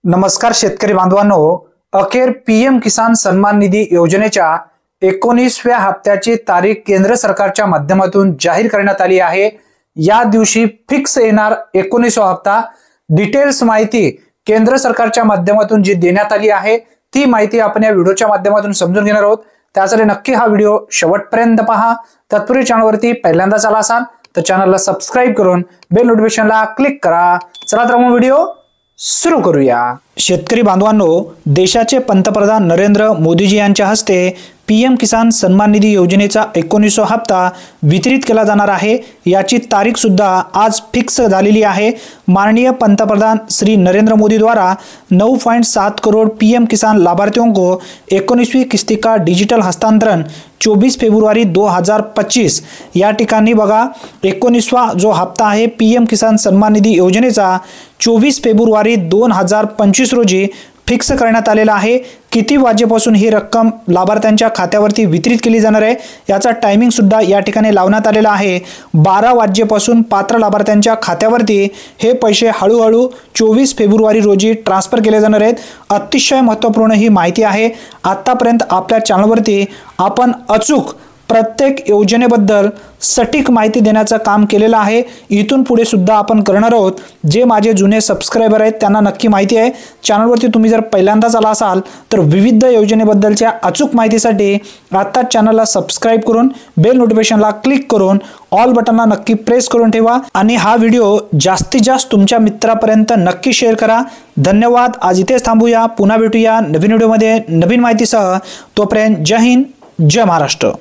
नमस्कार शेतकरी बांधवांनो, अखेर पीएम किसान सन्मान निधी योजनेच्या 19व्या हप्त्याची तारीख केंद्र सरकारच्या माध्यमातून जाहीर करण्यात आली आहे। या दिवशी फिक्स येणार 19वा हप्ता। डिटेल्स माहिती केंद्र सरकारच्या माध्यमातून जी देण्यात आली आहे ती माहिती आपण या व्हिडिओच्या माध्यमातून समजून घेणार आहोत। त्यासाठी नक्की हा व्हिडिओ शेवटपर्यंत पहा। तत्पूर्वी चॅनलवरती पहिल्यांदाच आला असाल तर चॅनलला सबस्क्राइब करून बेल नोटिफिकेशनला क्लिक करा। चला तर मग व्हिडिओ सुरू करूया। शेतकरी बांधवांनो, देशाचे पंतप्रधान नरेंद्र मोदीजी यांच्या हस्ते पीएम किसान सन्मान निधी योजनेचा 19वा हप्ता वितरित केला जाणार आहे। याची तारीख सुद्धा आज फिक्स झालेली आहे। माननीय पंतप्रधान श्री नरेंद्र मोदी द्वारा 9.7 करोड़ पीएम किसान लाभार्थियों को 19वीं किस्ती का डिजिटल हस्तांतरण 24 फेब्रुवारी 2025 या ठिकाणी बघा 19वा जो हप्ता आहे पीएम किसान सन्मान निधी योजनेचा 24 फेब्रुवारी 2025 रोजी फिक्स करण्यात आलेला आहे। किती वाजेपासून ही रक्कम लाभार्थ्यांच्या खात्यावरती वितरित केली जाणार आहे याचा टायमिंग सुद्धा या ठिकाणी लावण्यात आलेला आहे। 12 वाजेपासून पात्र लाभार्थ्यांच्या खात्यावरती हे पैसे हळूहळू 24 फेब्रुवारी रोजी ट्रान्सफर केले जाणार आहेत। अतिशय महत्त्वपूर्ण ही माहिती आहे। आतापर्यंत आपल्या चॅनलवरती आपण अचूक प्रत्येक योजनेबद्दल सटीक माहिती देण्याचं काम केलेलं आहे। इथून पुढे सुद्धा आपण करणार आहोत। जे माझे जुने सबस्क्राइबर आहेत त्यांना नक्की माहिती आहे। चॅनलवरती तुम्ही जर पहिल्यांदाच आला असाल तर विविध योजनेबद्दलच्या अचूक माहितीसाठी आता चॅनलला सबस्क्राइब करून बेल नोटिफिकेशनला क्लिक करून ऑल बटनला नक्की प्रेस करून ठेवा आणि हा व्हिडिओ जास्तीत जास्त तुमच्या मित्रांपर्यंत नक्की शेअर करा। धन्यवाद। आज इथेच थांबूया। पुन्हा भेटूया नवीन व्हिडिओमध्ये नवीन माहितीसह। तोपर्यंत जय हिंद, जय महाराष्ट्र।